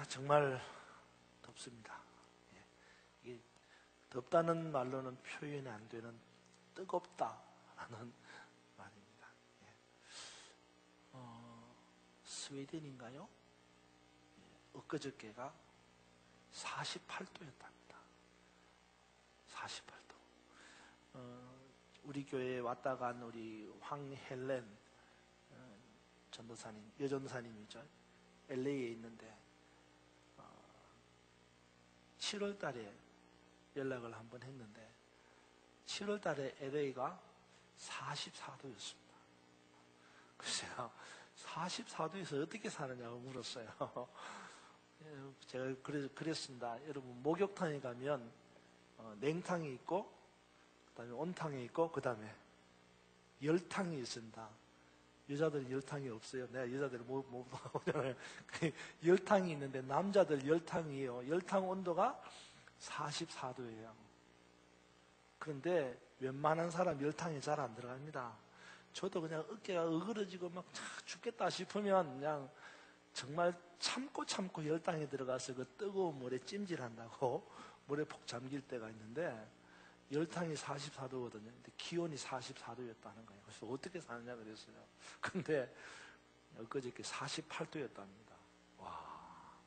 정말 덥습니다. 이게 덥다는 말로는 표현이 안 되는 뜨겁다라는 말입니다. 스웨덴인가요? 엊그저께가 48도였답니다. 48도. 우리 교회에 왔다 간 우리 황헬렌 전도사님, 여전도사님이죠. LA에 있는데 7월 달에 연락을 한번 했는데 7월 달에 LA가 44도였습니다. 글쎄요, 44도에서 어떻게 사느냐고 물었어요. 제가 그랬습니다. 여러분, 목욕탕에 가면 냉탕이 있고, 그 다음에 온탕이 있고, 그 다음에 열탕이 있습니다. 여자들은 열탕이 없어요. 내가 여자들을 못 보잖아요. 열탕이 있는데 남자들 열탕이에요. 열탕 온도가 44도예요. 그런데 웬만한 사람 열탕에 잘 안 들어갑니다. 저도 그냥 어깨가 어그러지고 막 죽겠다 싶으면 그냥 정말 참고 열탕에 들어가서 그 뜨거운 물에 찜질한다고 물에 푹 잠길 때가 있는데 열탕이 44도거든요. 근데 기온이 44도였다는 거예요. 그래서 어떻게 사느냐 그랬어요. 근데 엊그저께 48도였답니다. 와,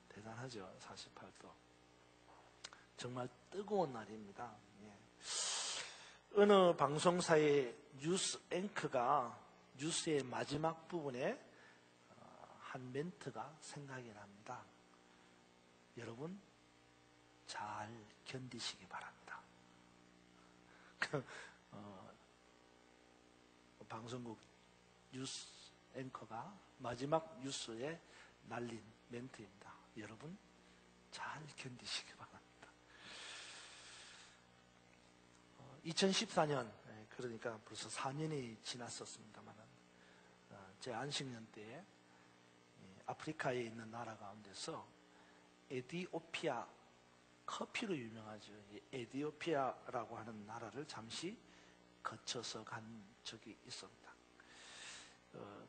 대단하죠. 48도. 정말 뜨거운 날입니다. 어느 방송사의 뉴스 앵커가 뉴스의 마지막 부분에 한 멘트가 생각이 납니다. 여러분, 잘 견디시기 바랍니다. 방송국 뉴스 앵커가 마지막 뉴스에 날린 멘트입니다. 여러분, 잘 견디시기 바랍니다. 2014년, 그러니까 벌써 4년이 지났었습니다만, 제 안식년 때에 아프리카에 있는 나라 가운데서 에티오피아, 커피로 유명하죠. 에티오피아라고 하는 나라를 잠시 거쳐서 간 적이 있습니다.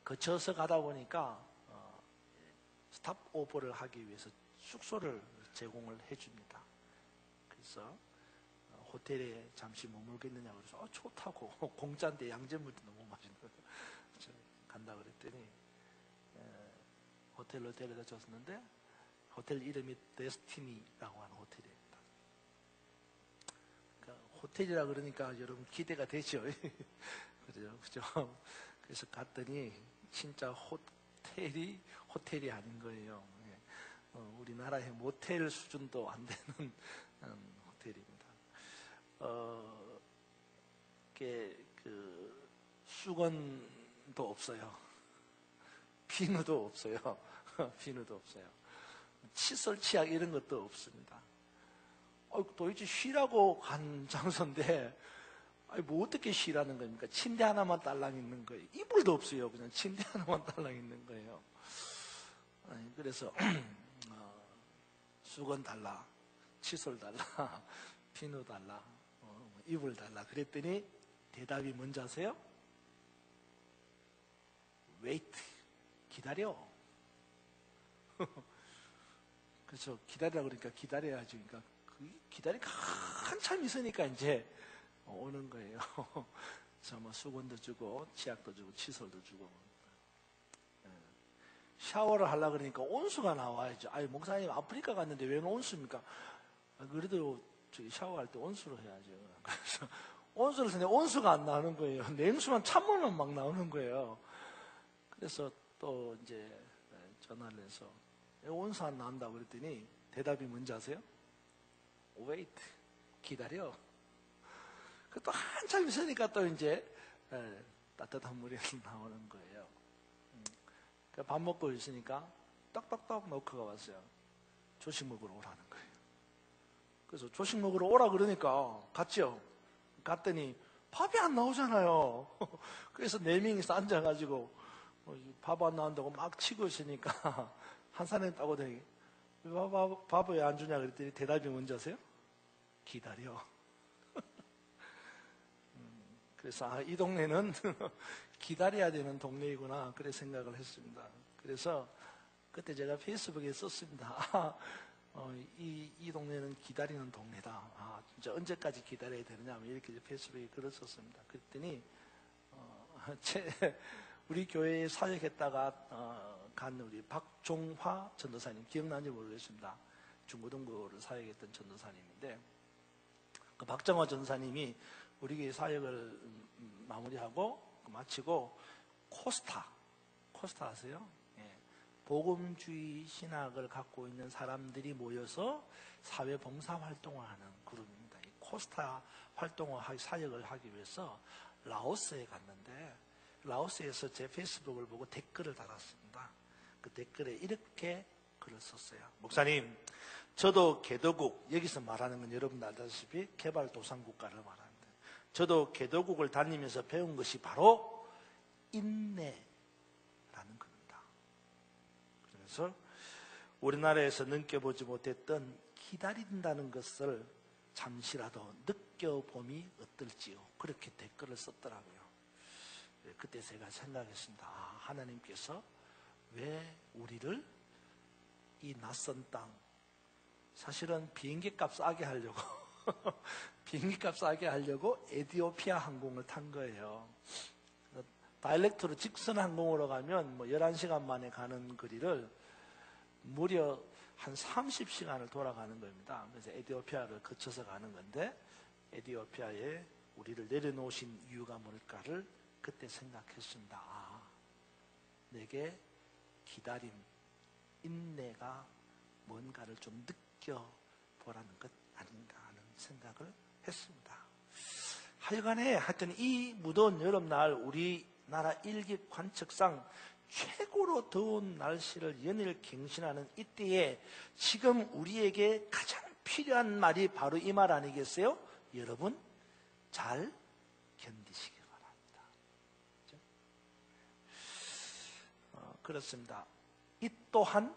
거쳐서 가다 보니까 스탑오버를 하기 위해서 숙소를 제공을 해줍니다. 그래서 호텔에 잠시 머물겠느냐고 그래서 좋다고 공짜인데 양재물도 너무 맛있는 거예요. 간다 그랬더니 호텔로 데려다 줬는데 호텔 이름이 데스티니라고 하는 호텔입니다. 그러니까 호텔이라 그러니까 여러분 기대가 되죠. 그죠? 그래서 갔더니 진짜 호텔이 아닌 거예요. 우리나라의 모텔 수준도 안 되는 호텔입니다. 수건도 없어요. 비누도 없어요. 비누도 없어요. 칫솔, 치약 이런 것도 없습니다. 도대체 쉬라고 간 장소인데, 뭐 어떻게 쉬라는 겁니까? 침대 하나만 딸랑 있는 거예요. 이불도 없어요. 그냥 침대 하나만 딸랑 있는 거예요. 그래서 수건 달라, 칫솔 달라, 비누 달라, 이불 달라. 그랬더니 대답이 뭔지 아세요? wait, 기다려. 그래서 기다리라 그러니까 기다려야지. 그러니까 기다리니까 한참 있으니까 이제 오는 거예요. 그래서 뭐 수건도 주고 치약도 주고 칫솔도 주고. 샤워를 하려고 그러니까 온수가 나와야죠. 아니, 목사님 아프리카 갔는데 왜 온수입니까? 그래도 저기 샤워할 때 온수로 해야죠. 그래서 온수를 쓰는데 온수가 안 나오는 거예요. 냉수만 찬물만 막 나오는 거예요. 그래서 또 이제 전화를 해서 온수 안 나온다고 그랬더니 대답이 뭔지 아세요? wait, 기다려. 또 한참 있으니까 또 이제 따뜻한 물이 나오는 거예요. 밥 먹고 있으니까 떡떡떡 노크가 왔어요. 조식 먹으러 오라는 거예요. 그래서 조식 먹으러 오라 그러니까 갔죠. 갔더니 밥이 안 나오잖아요. 그래서 4명이서 앉아가지고 밥 안 나온다고 막 치고 있으니까 한 사람이 따고 되니 밥 왜 안 주냐 그랬더니 대답이 뭔지 아세요? 기다려. 그래서 이 동네는 기다려야 되는 동네이구나 그래 생각을 했습니다. 그래서 그때 제가 페이스북에 썼습니다. 이 동네는 기다리는 동네다. 진짜 언제까지 기다려야 되느냐, 이렇게 페이스북에 글을 썼습니다. 그랬더니 우리 교회에 사역했다가 간 우리 박종화 전도사님, 기억나는지 모르겠습니다. 중고등부를 사역했던 전도사님인데, 그 박정화 전도사님이 우리 교회 사역을 마무리하고 마치고 코스타 아세요? 예. 복음주의 신학을 갖고 있는 사람들이 모여서 사회 봉사 활동을 하는 그룹입니다. 이 코스타 활동을 사역을 하기 위해서 라오스에 갔는데, 라오스에서 제 페이스북을 보고 댓글을 달았습니다. 그 댓글에 이렇게 글을 썼어요. 목사님, 저도 개도국, 여기서 말하는 건 여러분 알다시피 개발도상국가를 말합니다. 저도 개도국을 다니면서 배운 것이 바로 인내라는 겁니다. 그래서 우리나라에서 느껴보지 못했던 기다린다는 것을 잠시라도 느껴봄이 어떨지요. 그렇게 댓글을 썼더라고요. 그때 제가 생각했습니다. 하나님께서 왜 우리를 이 낯선 땅, 사실은 비행기 값 싸게 하려고 에티오피아 항공을 탄 거예요. 다이렉트로 직선 항공으로 가면 11시간 만에 가는 거리를 무려 한 30시간을 돌아가는 겁니다. 그래서 에티오피아를 거쳐서 가는 건데, 에티오피아에 우리를 내려놓으신 이유가 뭘까를 그때 생각했습니다. 내게 기다림, 인내가 뭔가를 좀 느껴보라는 것 아닌가 하는 생각을 했습니다. 하여튼 이 무더운 여름날 우리나라 일기 관측상 최고로 더운 날씨를 연일 갱신하는 이때에 지금 우리에게 가장 필요한 말이 바로 이 말 아니겠어요? 여러분, 잘 견디시기 바랍니다. 그렇습니다. 이 또한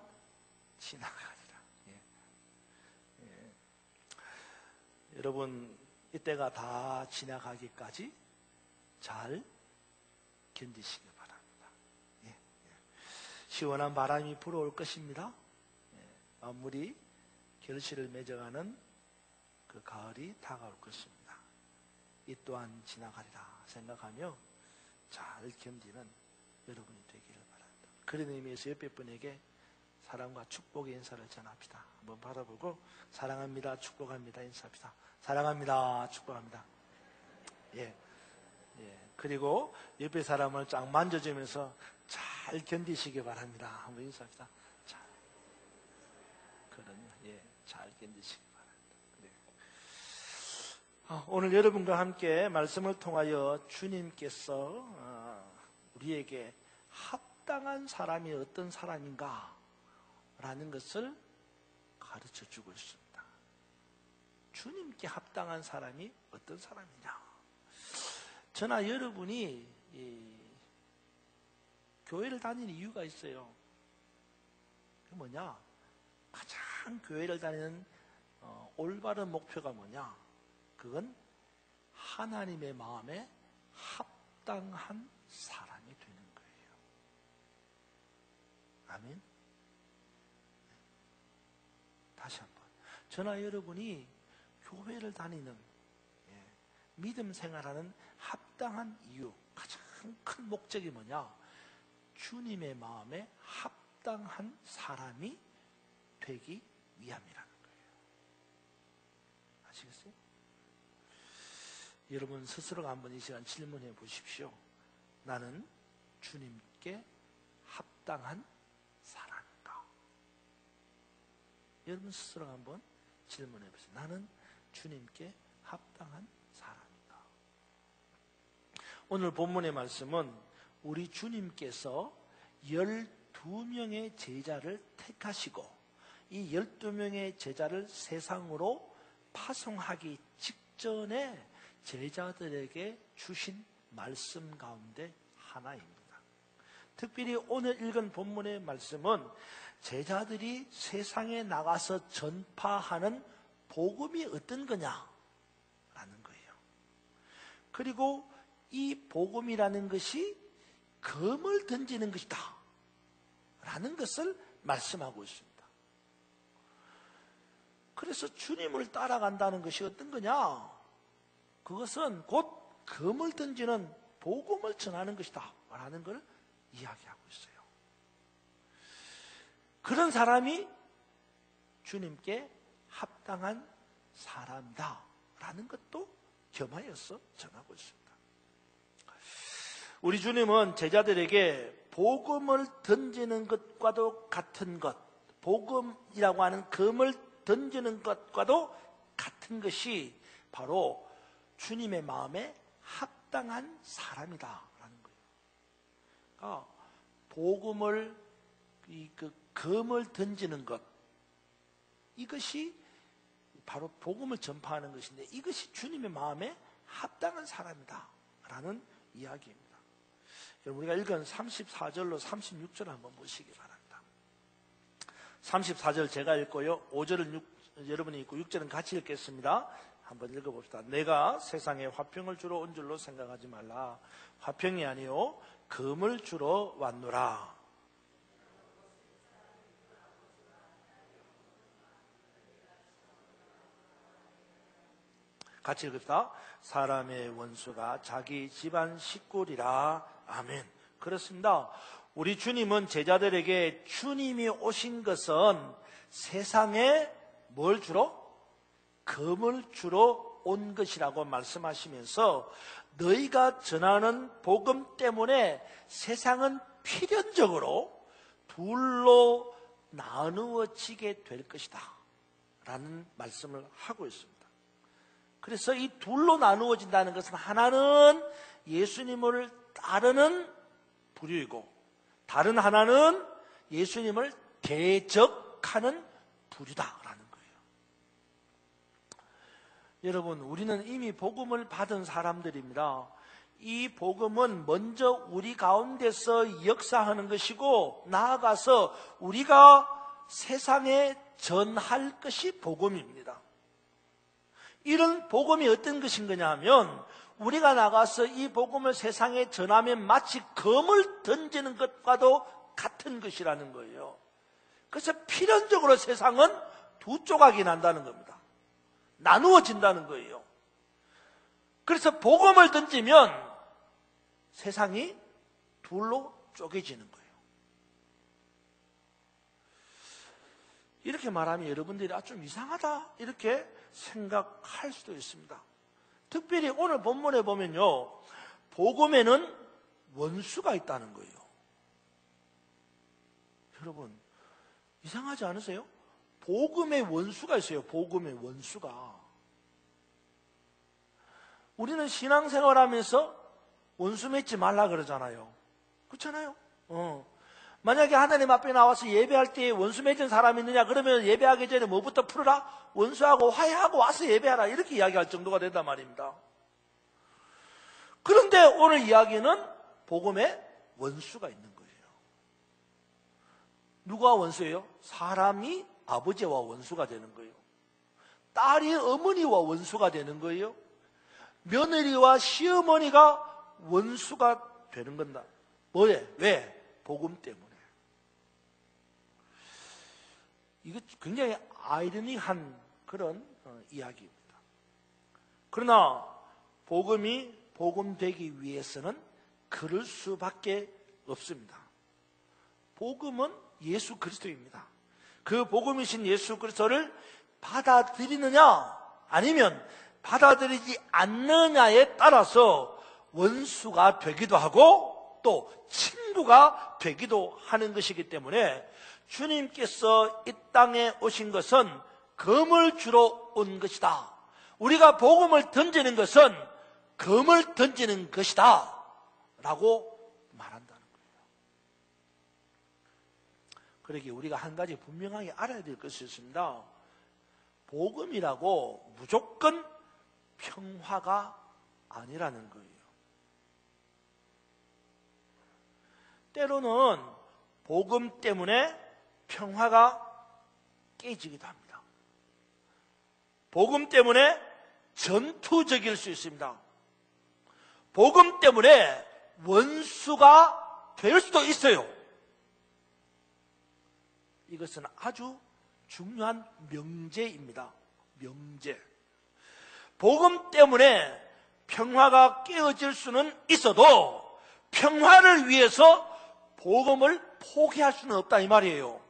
지나가리라. 여러분, 이때가 다 지나가기까지 잘 견디시기 바랍니다. 시원한 바람이 불어올 것입니다. 만물이 결실을 맺어가는 그 가을이 다가올 것입니다. 이 또한 지나가리라 생각하며 잘 견디는 여러분이 되기를 바랍니다. 그런 의미에서 옆에 분에게 사랑과 축복의 인사를 전합시다. 한번 바라보고 사랑합니다, 축복합니다 인사합시다. 사랑합니다, 축복합니다. 그리고 옆에 사람을 쫙 만져주면서 잘 견디시기 바랍니다. 한번 인사합시다. 잘 견디시기 바랍니다. 오늘 여러분과 함께 말씀을 통하여 주님께서 우리에게 합당한 사람이 어떤 사람인가 라는 것을 가르쳐 주고 있습니다. 주님께 합당한 사람이 어떤 사람이냐. 저나 여러분이 교회를 다니는 이유가 있어요. 그게 뭐냐? 가장 교회를 다니는 올바른 목표가 뭐냐? 그건 하나님의 마음에 합당한 사람이 되는 거예요. 아멘. 다시 한번, 저나 여러분이 교회를 다니는, 믿음 생활하는 합당한 이유, 가장 큰 목적이 뭐냐? 주님의 마음에 합당한 사람이 되기 위함이라는 거예요. 아시겠어요? 여러분 스스로가 한번 이 시간 질문해 보십시오. 나는 주님께 합당한 사람인가? 여러분 스스로가 한번 질문해 보세요. 나는 주님께 합당한 사람인가? 오늘 본문의 말씀은 우리 주님께서 12명의 제자를 택하시고 이 12명의 제자를 세상으로 파송하기 직전에 제자들에게 주신 말씀 가운데 하나입니다. 특별히 오늘 읽은 본문의 말씀은 제자들이 세상에 나가서 전파하는 복음이 어떤 거냐라는 거예요. 그리고 이 복음이라는 것이 검을 던지는 것이다 라는 것을 말씀하고 있습니다. 그래서 주님을 따라간다는 것이 어떤 거냐? 그것은 곧 금을 던지는 복음을 전하는 것이다 라는 걸 이야기하고 있어요. 그런 사람이 주님께 합당한 사람이다 라는 것도 겸하여서 전하고 있습니다. 우리 주님은 제자들에게 복음을 던지는 것과도 같은 것, 복음이라고 하는 금을 던지는 것과도 같은 것이 바로 주님의 마음에 합당한 사람이다 라는 거예요. 그러니까 복음을, 금을 던지는 것, 이것이 바로 복음을 전파하는 것인데 이것이 주님의 마음에 합당한 사람이다 라는 이야기입니다. 여러분, 우리가 읽은 34절로 36절 한번 보시기 바랍니다. 34절 제가 읽고요, 5절은 여러분이 읽고 6절은 같이 읽겠습니다. 한번 읽어봅시다. 내가 세상에 화평을 주러 온 줄로 생각하지 말라. 화평이 아니요 금을 주러 왔노라. 같이 읽읍시다. 사람의 원수가 자기 집안 식구리라. 아멘. 그렇습니다. 우리 주님은 제자들에게 주님이 오신 것은 세상에 뭘 주러? 금을 주러 온 것이라고 말씀하시면서 너희가 전하는 복음 때문에 세상은 필연적으로 둘로 나누어지게 될 것이다 라는 말씀을 하고 있습니다. 그래서 이 둘로 나누어진다는 것은 하나는 예수님을 따르는 부류이고 다른 하나는 예수님을 대적하는 부류다라는 거예요. 여러분, 우리는 이미 복음을 받은 사람들입니다. 이 복음은 먼저 우리 가운데서 역사하는 것이고 나아가서 우리가 세상에 전할 것이 복음입니다. 이런 복음이 어떤 것인 거냐 하면 우리가 나가서 이 복음을 세상에 전하면 마치 금을 던지는 것과도 같은 것이라는 거예요. 그래서 필연적으로 세상은 두 조각이 난다는 겁니다. 나누어진다는 거예요. 그래서 복음을 던지면 세상이 둘로 쪼개지는 거예요. 이렇게 말하면 여러분들이 좀 이상하다 이렇게 생각할 수도 있습니다. 특별히 오늘 본문에 보면요, 복음에는 원수가 있다는 거예요. 여러분, 이상하지 않으세요? 복음에 원수가 있어요. 복음에 원수가. 우리는 신앙생활하면서 원수 맺지 말라 그러잖아요. 그렇잖아요. 만약에 하나님 앞에 나와서 예배할 때 원수 맺은 사람이 있느냐 그러면 예배하기 전에 뭐부터 풀어라? 원수하고 화해하고 와서 예배하라 이렇게 이야기할 정도가 된단 말입니다. 그런데 오늘 이야기는 복음에 원수가 있는 거예요. 누가 원수예요? 사람이 아버지와 원수가 되는 거예요. 딸이 어머니와 원수가 되는 거예요. 며느리와 시어머니가 원수가 되는 건다. 뭐에? 왜? 복음 때문에. 이거 굉장히 아이러니한 그런 이야기입니다. 그러나 복음이 복음되기 위해서는 그럴 수밖에 없습니다. 복음은 예수 그리스도입니다. 그 복음이신 예수 그리스도를 받아들이느냐 아니면 받아들이지 않느냐에 따라서 원수가 되기도 하고 또 친구가 되기도 하는 것이기 때문에 주님께서 이 땅에 오신 것은 금을 주러 온 것이다. 우리가 복음을 던지는 것은 금을 던지는 것이다 라고 말한다는 거예요. 그러기에 우리가 한 가지 분명하게 알아야 될 것이 있습니다. 복음이라고 무조건 평화가 아니라는 거예요. 때로는 복음 때문에 평화가 깨지기도 합니다. 복음 때문에 전투적일 수 있습니다. 복음 때문에 원수가 될 수도 있어요. 이것은 아주 중요한 명제입니다. 명제. 복음 때문에 평화가 깨어질 수는 있어도 평화를 위해서 복음을 포기할 수는 없다 이 말이에요.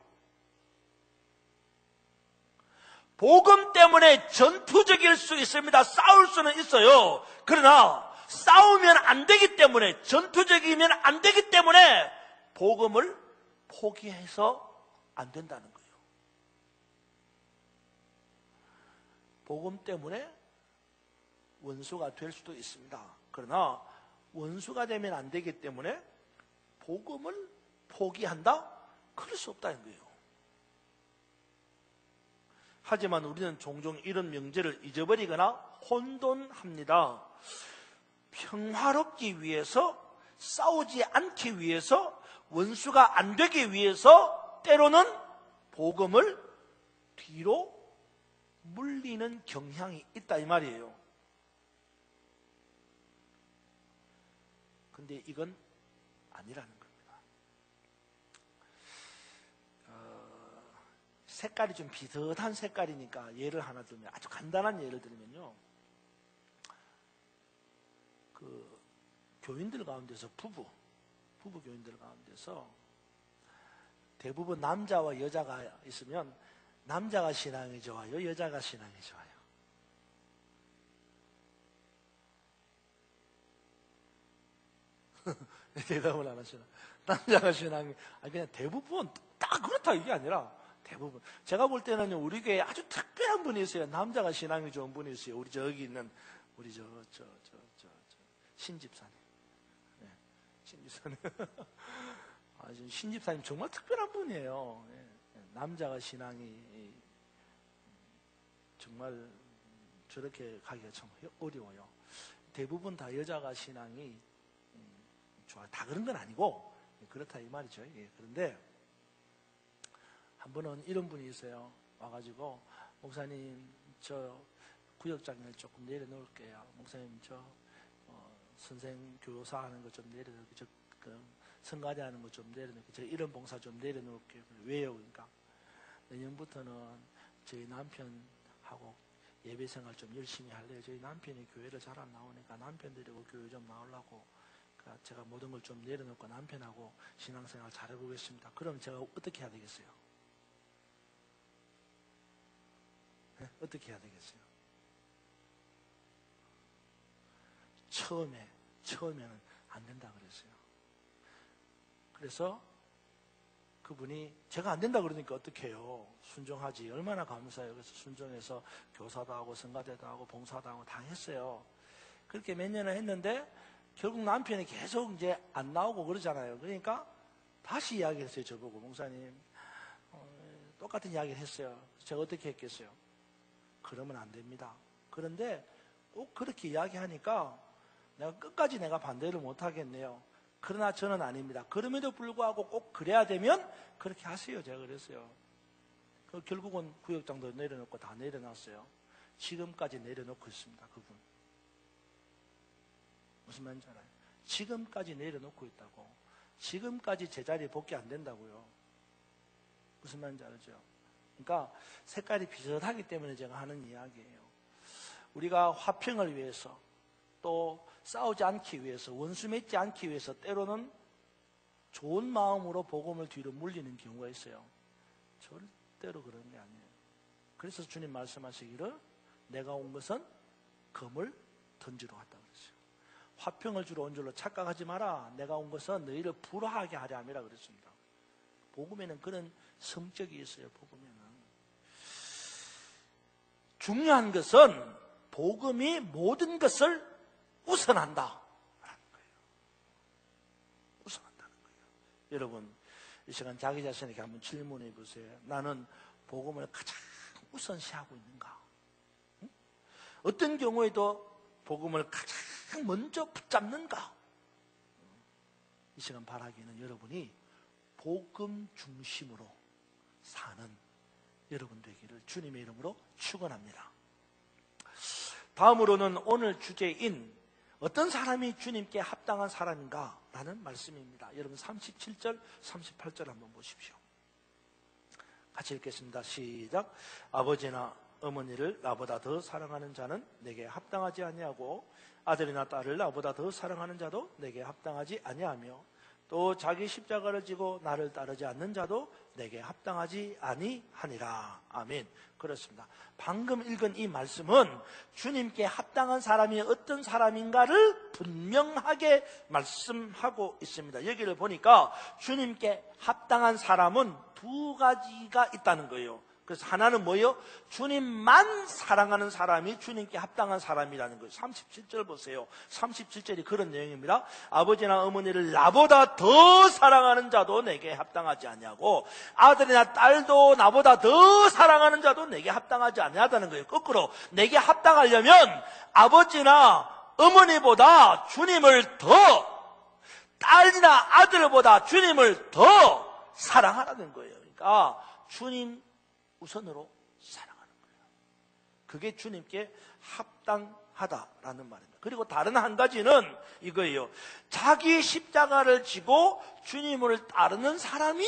복음 때문에 전투적일 수 있습니다. 싸울 수는 있어요. 그러나 싸우면 안 되기 때문에, 전투적이면 안 되기 때문에 복음을 포기해서 안 된다는 거예요. 복음 때문에 원수가 될 수도 있습니다. 그러나 원수가 되면 안 되기 때문에 복음을 포기한다? 그럴 수 없다는 거예요. 하지만 우리는 종종 이런 명제를 잊어버리거나 혼돈합니다. 평화롭기 위해서, 싸우지 않기 위해서, 원수가 안 되기 위해서 때로는 복음을 뒤로 물리는 경향이 있다 이 말이에요. 근데 이건 아니라는 겁니다. 색깔이 좀 비슷한 색깔이니까 예를 하나 들면, 아주 간단한 예를 들면요, 그 교인들 가운데서 부부 교인들 가운데서 대부분 남자와 여자가 있으면 남자가 신앙이 좋아요, 여자가 신앙이 좋아요? 대답을 안 하시나? 남자가 신앙이, 아니 그냥 대부분 다 그렇다 이게 아니라 대부분. 제가 볼 때는요, 우리 교회에 아주 특별한 분이 있어요. 남자가 신앙이 좋은 분이 있어요. 우리 저기 있는 우리 신집사님. 네, 신집사님. 아, 신집사님 정말 특별한 분이에요. 네, 남자가 신앙이 정말 저렇게 가기가 참 어려워요. 대부분 다 여자가 신앙이 좋아요. 다 그런 건 아니고 그렇다 이 말이죠. 예, 그런데 한 번은 이런 분이 있어요. 와가지고, 목사님 저 구역장을 조금 내려놓을게요. 목사님 저 선생 교사 하는 거 좀 내려놓을게요. 성가대 하는 거 좀 내려놓을게요. 저 이런 봉사 좀 내려놓을게요. 왜요? 그러니까 내년부터는 저희 남편하고 예배 생활 좀 열심히 할래요. 저희 남편이 교회를 잘 안 나오니까 남편 데리고 교회 좀 나오려고, 그러니까 제가 모든 걸 좀 내려놓고 남편하고 신앙생활 잘해보겠습니다. 그럼 제가 어떻게 해야 되겠어요? 네? 어떻게 해야 되겠어요? 처음에는 안 된다 그랬어요. 그래서 그분이, 제가 안 된다 그러니까 어떻게 해요? 순종하지. 얼마나 감사해요. 그래서 순종해서 교사도 하고 성가대도 하고 봉사도 하고 다 했어요. 그렇게 몇 년을 했는데 결국 남편이 계속 이제 안 나오고 그러잖아요. 그러니까 다시 이야기를 했어요. 저보고, 목사님 똑같은 이야기를 했어요. 제가 어떻게 했겠어요? 그러면 안 됩니다. 그런데 꼭 그렇게 이야기하니까 내가 끝까지 내가 반대를 못 하겠네요. 그러나 저는 아닙니다. 그럼에도 불구하고 꼭 그래야 되면 그렇게 하세요. 제가 그랬어요. 결국은 구역장도 내려놓고 다 내려놨어요. 지금까지 내려놓고 있습니다. 그분. 무슨 말인지 알아요? 지금까지 내려놓고 있다고. 지금까지 제자리에 복귀 안 된다고요. 무슨 말인지 알죠? 그러니까 색깔이 비슷하기 때문에 제가 하는 이야기예요. 우리가 화평을 위해서, 또 싸우지 않기 위해서, 원수 맺지 않기 위해서 때로는 좋은 마음으로 복음을 뒤로 물리는 경우가 있어요. 절대로 그런 게 아니에요. 그래서 주님 말씀하시기를 내가 온 것은 검을 던지러 왔다 그랬어요. 화평을 주러 온 줄로 착각하지 마라. 내가 온 것은 너희를 불화하게 하려 함이라 그랬습니다. 복음에는 그런 성격이 있어요. 복음에는 중요한 것은 복음이 모든 것을 우선한다 라는 거예요. 우선한다는 거예요. 여러분, 이 시간 자기 자신에게 한번 질문해 보세요. 나는 복음을 가장 우선시하고 있는가? 응? 어떤 경우에도 복음을 가장 먼저 붙잡는가? 이 시간 바라기는 여러분이 복음 중심으로 사는 여러분 되기를 주님의 이름으로 축원합니다. 다음으로는 오늘 주제인 어떤 사람이 주님께 합당한 사람인가 라는 말씀입니다. 여러분 37절, 38절 한번 보십시오. 같이 읽겠습니다. 시작. 아버지나 어머니를 나보다 더 사랑하는 자는 내게 합당하지 아니하고 아들이나 딸을 나보다 더 사랑하는 자도 내게 합당하지 아니하며 또 자기 십자가를 지고 나를 따르지 않는 자도 내게 합당하지 아니하니라. 아멘. 그렇습니다. 방금 읽은 이 말씀은 주님께 합당한 사람이 어떤 사람인가를 분명하게 말씀하고 있습니다. 여기를 보니까 주님께 합당한 사람은 두 가지가 있다는 거예요. 그래서 하나는 뭐예요? 주님만 사랑하는 사람이 주님께 합당한 사람이라는 거예요. 37절 보세요. 37절이 그런 내용입니다. 아버지나 어머니를 나보다 더 사랑하는 자도 내게 합당하지 아니하고 아들이나 딸도 나보다 더 사랑하는 자도 내게 합당하지 아니하다는 거예요. 거꾸로 내게 합당하려면 아버지나 어머니보다 주님을 더, 딸이나 아들보다 주님을 더 사랑하라는 거예요. 그러니까 주님 우선으로 사랑하는 거예요. 그게 주님께 합당하다라는 말입니다. 그리고 다른 한 가지는 이거예요. 자기 십자가를 지고 주님을 따르는 사람이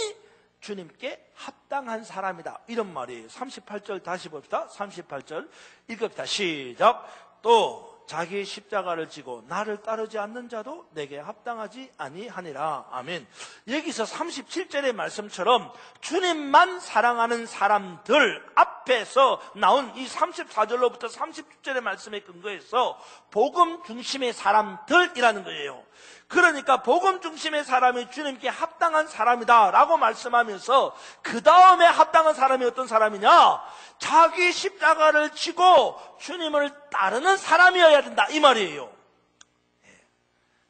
주님께 합당한 사람이다, 이런 말이에요. 38절 다시 봅시다. 38절 읽읍시다. 시작. 또 자기 십자가를 지고 나를 따르지 않는 자도 내게 합당하지 아니하니라. 아멘. 여기서 37절의 말씀처럼 주님만 사랑하는 사람들 앞에서 나온 이 34절로부터 36절의 말씀에 근거해서 복음 중심의 사람들이라는 거예요. 그러니까 복음 중심의 사람이 주님께 합당한 사람이다 라고 말씀하면서 그 다음에 합당한 사람이 어떤 사람이냐? 자기 십자가를 지고 주님을 따르는 사람이어야 된다, 이 말이에요.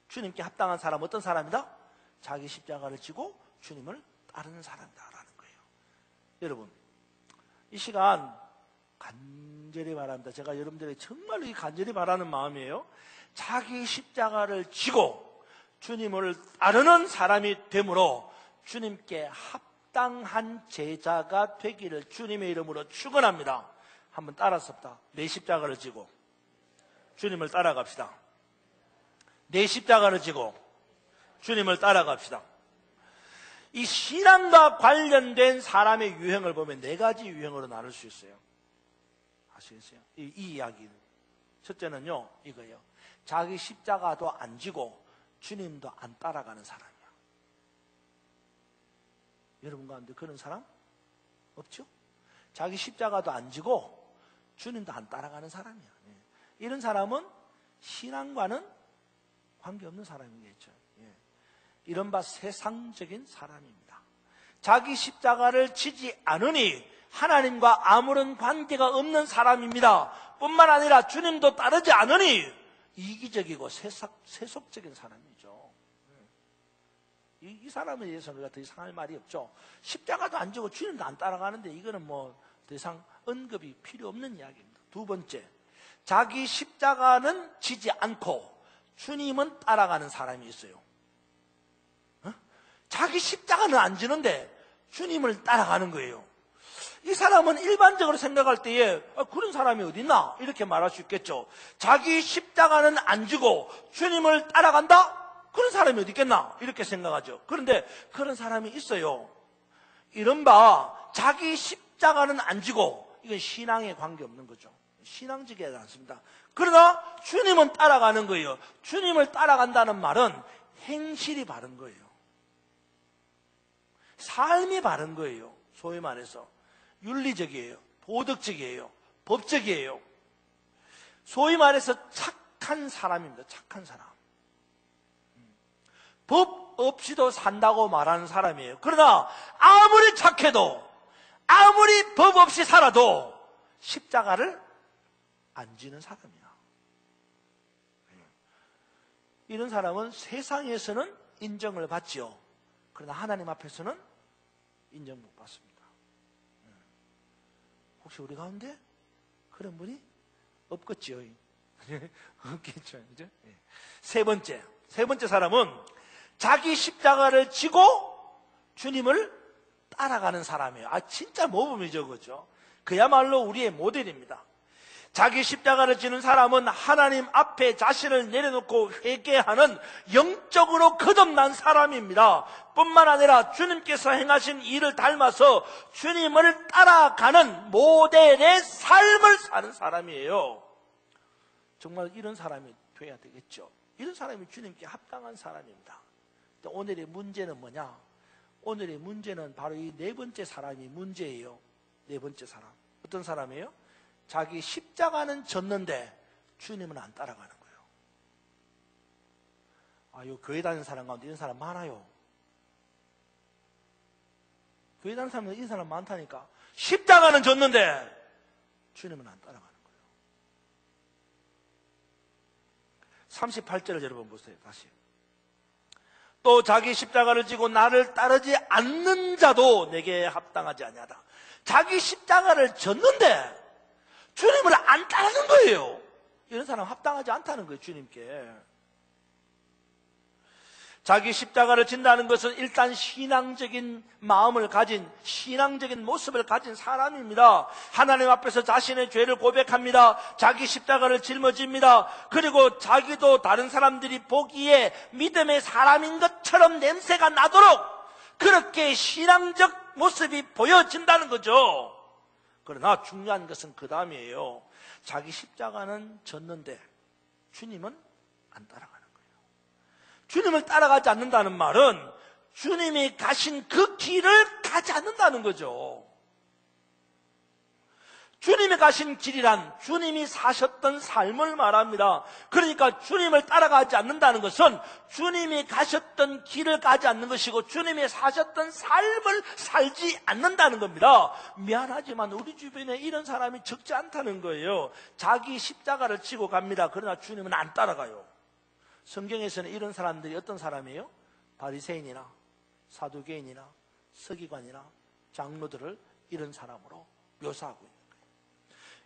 주님께 합당한 사람 어떤 사람이다? 자기 십자가를 지고 주님을 따르는 사람이다 라는 거예요. 여러분, 이 시간 간절히 바랍니다. 제가 여러분들에게 정말 간절히 바라는 마음이에요. 자기 십자가를 지고 주님을 따르는 사람이 되므로 주님께 합당한 제자가 되기를 주님의 이름으로 축원합니다. 한번 따라서다. 내 십자가를 지고 주님을 따라갑시다. 내 십자가를 지고 주님을 따라갑시다. 이 신앙과 관련된 사람의 유형을 보면 네 가지 유형으로 나눌 수 있어요. 아시겠어요? 이 이야기는 첫째는요, 이거예요. 자기 십자가도 안 지고 주님도 안 따라가는 사람이야. 여러분 가운데 그런 사람 없죠? 자기 십자가도 안 지고 주님도 안 따라가는 사람이야. 이런 사람은 신앙과는 관계없는 사람이겠죠. 이른바 세상적인 사람입니다. 자기 십자가를 지지 않으니 하나님과 아무런 관계가 없는 사람입니다. 뿐만 아니라 주님도 따르지 않으니 이기적이고 세속적인 사람이죠. 이 사람에 대해서는 우리가 더 이상 할 말이 없죠. 십자가도 안 지고 주님도 안 따라가는데 이거는 뭐 더 이상 언급이 필요 없는 이야기입니다. 두 번째, 자기 십자가는 지지 않고 주님은 따라가는 사람이 있어요. 자기 십자가는 안 지는데 주님을 따라가는 거예요. 이 사람은 일반적으로 생각할 때에 그런 사람이 어디 있나? 이렇게 말할 수 있겠죠. 자기 십자가는 안 지고 주님을 따라간다? 그런 사람이 어디 있겠나? 이렇게 생각하죠. 그런데 그런 사람이 있어요. 이른바 자기 십자가는 안 지고, 이건 신앙에 관계없는 거죠. 신앙적이지 않습니다. 그러나 주님은 따라가는 거예요. 주님을 따라간다는 말은 행실이 바른 거예요. 삶이 바른 거예요. 소위 말해서 윤리적이에요. 도덕적이에요. 법적이에요. 소위 말해서 착한 사람입니다. 착한 사람. 법 없이도 산다고 말하는 사람이에요. 그러나 아무리 착해도, 아무리 법 없이 살아도 십자가를 안 지는 사람이야. 이런 사람은 세상에서는 인정을 받지요. 그러나 하나님 앞에서는 인정 못 받습니다. 혹시 우리 가운데 그런 분이 없겠지요? 없겠죠. 그죠? 세 번째 사람은 자기 십자가를 지고 주님을 따라가는 사람이에요. 진짜 모범이죠, 그죠? 그야말로 우리의 모델입니다. 자기 십자가를 지는 사람은 하나님 앞에 자신을 내려놓고 회개하는 영적으로 거듭난 사람입니다. 뿐만 아니라 주님께서 행하신 일을 닮아서 주님을 따라가는 모델의 삶을 사는 사람이에요. 정말 이런 사람이 돼야 되겠죠. 이런 사람이 주님께 합당한 사람입니다. 오늘의 문제는 뭐냐? 오늘의 문제는 바로 이 네 번째 사람이 문제예요. 네 번째 사람. 어떤 사람이에요? 자기 십자가는 졌는데 주님은 안 따라가는 거예요. 요 교회 다니는 사람 가운데 이런 사람 많아요. 교회 다니는 사람은 이런 사람 많다니까. 십자가는 졌는데 주님은 안 따라가는 거예요. 38절을 여러분 보세요. 다시. 또 자기 십자가를 지고 나를 따르지 않는 자도 내게 합당하지 아니하다. 자기 십자가를 졌는데 주님을 안 따르는 거예요. 이런 사람 합당하지 않다는 거예요. 주님께. 자기 십자가를 진다는 것은 일단 신앙적인 마음을 가진, 신앙적인 모습을 가진 사람입니다. 하나님 앞에서 자신의 죄를 고백합니다. 자기 십자가를 짊어집니다. 그리고 자기도 다른 사람들이 보기에 믿음의 사람인 것처럼 냄새가 나도록 그렇게 신앙적 모습이 보여진다는 거죠. 그러나 중요한 것은 그 다음이에요. 자기 십자가는 졌는데 주님은 안 따라가는 거예요. 주님을 따라가지 않는다는 말은 주님이 가신 그 길을 가지 않는다는 거죠. 주님이 가신 길이란 주님이 사셨던 삶을 말합니다. 그러니까 주님을 따라가지 않는다는 것은 주님이 가셨던 길을 가지 않는 것이고 주님이 사셨던 삶을 살지 않는다는 겁니다. 미안하지만 우리 주변에 이런 사람이 적지 않다는 거예요. 자기 십자가를 지고 갑니다. 그러나 주님은 안 따라가요. 성경에서는 이런 사람들이 어떤 사람이에요? 바리새인이나 사두개인이나 서기관이나 장로들을 이런 사람으로 묘사하고 있는 거예요.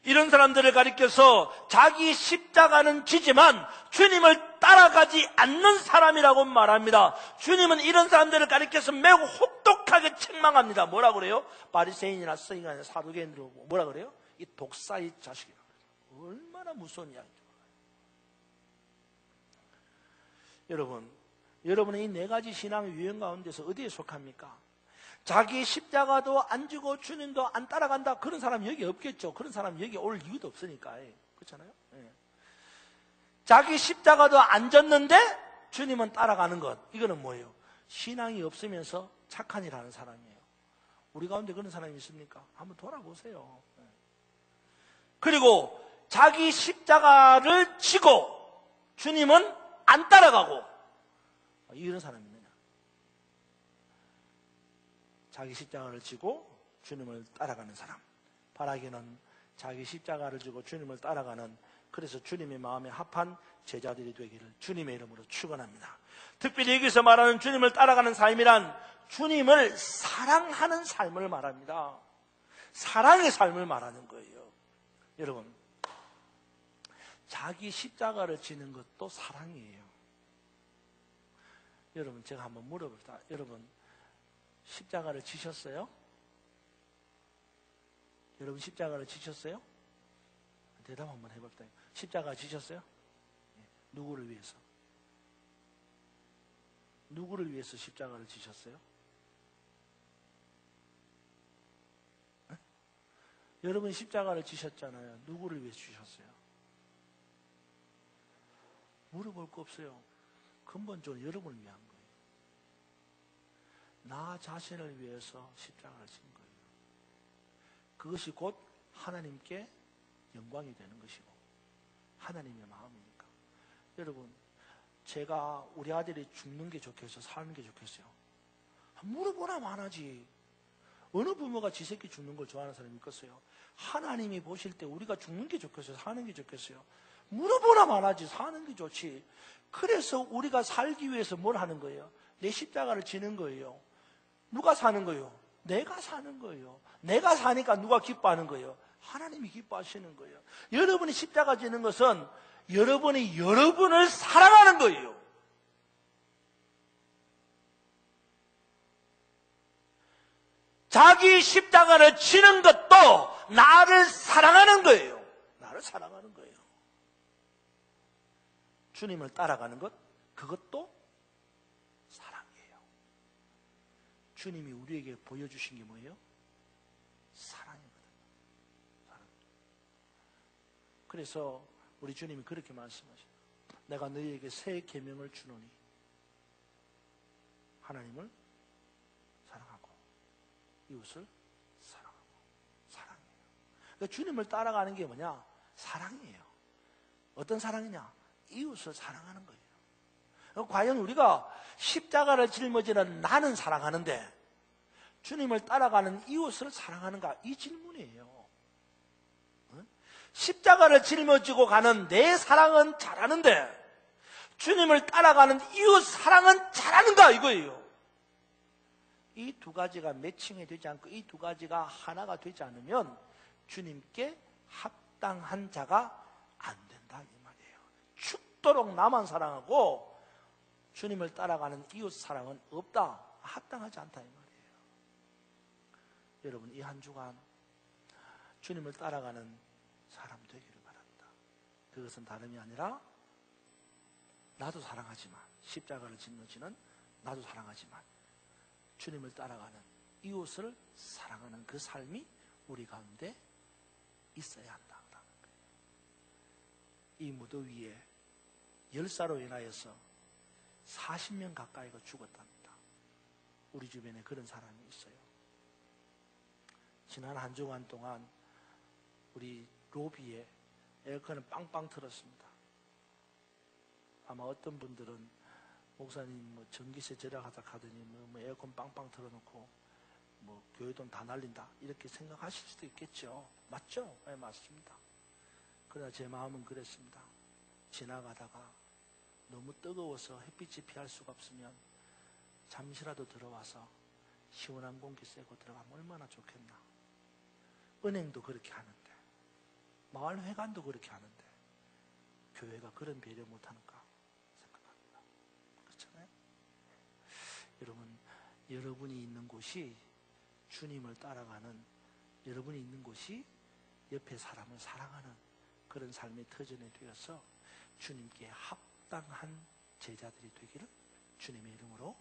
이런 사람들을 가리켜서 자기 십자가는 지지만 주님을 따라가지 않는 사람이라고 말합니다. 주님은 이런 사람들을 가리켜서 매우 혹독하게 책망합니다. 뭐라 그래요? 바리새인이나 서기관이나 사두개인들 뭐라 그래요? 이 독사의 자식이라고 그래요. 얼마나 무서운 이야기죠. 여러분은 이 네 가지 신앙의 유형 가운데서 어디에 속합니까? 자기 십자가도 안 지고 주님도 안 따라간다. 그런 사람 여기 없겠죠. 그런 사람 여기 올 이유도 없으니까. 그렇잖아요. 자기 십자가도 안 졌는데 주님은 따라가는 것. 이거는 뭐예요? 신앙이 없으면서 착한 일 하는 사람이에요. 우리 가운데 그런 사람이 있습니까? 한번 돌아보세요. 그리고 자기 십자가를 지고 주님은 안 따라가고 이런 사람이 있느냐? 자기 십자가를 지고 주님을 따라가는 사람. 바라기는 자기 십자가를 지고 주님을 따라가는, 그래서 주님의 마음에 합한 제자들이 되기를 주님의 이름으로 축원합니다. 특별히 여기서 말하는 주님을 따라가는 삶이란 주님을 사랑하는 삶을 말합니다. 사랑의 삶을 말하는 거예요. 여러분, 자기 십자가를 지는 것도 사랑이에요. 여러분, 제가 한번 물어봅시다. 여러분, 십자가를 지셨어요? 여러분, 십자가를 지셨어요? 대답 한번 해봅시다. 십자가 지셨어요? 누구를 위해서? 누구를 위해서 십자가를 지셨어요? 네? 여러분 십자가를 지셨잖아요. 누구를 위해서 지셨어요? 물어볼 거 없어요. 근본적으로 여러분을 위한 거예요. 나 자신을 위해서 십자가를 진 거예요. 그것이 곧 하나님께 영광이 되는 것이고 하나님의 마음이니까. 여러분, 제가 우리 아들이 죽는 게 좋겠어요? 사는 게 좋겠어요? 물어보나 마나지. 어느 부모가 지 새끼 죽는 걸 좋아하는 사람이 있겠어요? 하나님이 보실 때 우리가 죽는 게 좋겠어요? 사는 게 좋겠어요? 물어보나 마나지. 사는 게 좋지. 그래서 우리가 살기 위해서 뭘 하는 거예요? 내 십자가를 지는 거예요. 누가 사는 거예요? 내가 사는 거예요. 내가 사니까 누가 기뻐하는 거예요? 하나님이 기뻐하시는 거예요. 여러분이 십자가 지는 것은 여러분이 여러분을 사랑하는 거예요. 자기 십자가를 지는 것도 나를 사랑하는 거예요. 나를 주님을 사랑하는 거예요. 주님을 따라가는 것, 그것도 사랑이에요. 주님이 우리에게 보여주신 게 뭐예요? 사랑이거든요. 사랑. 그래서 우리 주님이 그렇게 말씀하셔요. 내가 너희에게 새 계명을 주노니 하나님을 사랑하고 이웃을 사랑하고. 사랑이에요. 그러니까 주님을 따라가는 게 뭐냐? 사랑이에요. 어떤 사랑이냐? 이웃을 사랑하는 거예요. 과연 우리가 십자가를 짊어지는 나는 사랑하는데 주님을 따라가는 이웃을 사랑하는가? 이 질문이에요. 십자가를 짊어지고 가는 내 사랑은 잘하는데 주님을 따라가는 이웃 사랑은 잘하는가? 이거예요. 이 두 가지가 매칭이 되지 않고 이 두 가지가 하나가 되지 않으면 주님께 합당한 자가 안 된다 이 말이에요. 죽도록 나만 사랑하고 주님을 따라가는 이웃 사랑은 없다. 합당하지 않다 이 말이에요. 여러분 이 한 주간 주님을 따라가는 사람 되기를 바랍니다. 그것은 다름이 아니라 나도 사랑하지만 십자가를 짊어지는 나도 사랑하지만 주님을 따라가는 이웃을 사랑하는 그 삶이 우리 가운데 있어야 한다. 이 무더위에 열사로 인하여서 40명 가까이가 죽었답니다. 우리 주변에 그런 사람이 있어요. 지난 한 주간 동안 우리 로비에 에어컨을 빵빵 틀었습니다. 아마 어떤 분들은 목사님 뭐 전기세 절약하다 가더니 뭐 에어컨 빵빵 틀어놓고 뭐 교회 돈 다 날린다 이렇게 생각하실 수도 있겠죠. 맞죠? 네, 맞습니다. 그러나 제 마음은 그랬습니다. 지나가다가 너무 뜨거워서 햇빛이 피할 수가 없으면 잠시라도 들어와서 시원한 공기 쐬고 들어가면 얼마나 좋겠나. 은행도 그렇게 하는데 마을회관도 그렇게 하는데 교회가 그런 배려 못하는가 생각합니다. 그렇잖아요? 여러분, 여러분이 있는 곳이 주님을 따라가는, 여러분이 있는 곳이 옆에 사람을 사랑하는 그런 삶의 터전이 되어서 주님께 합당한 제자들이 되기를 주님의 이름으로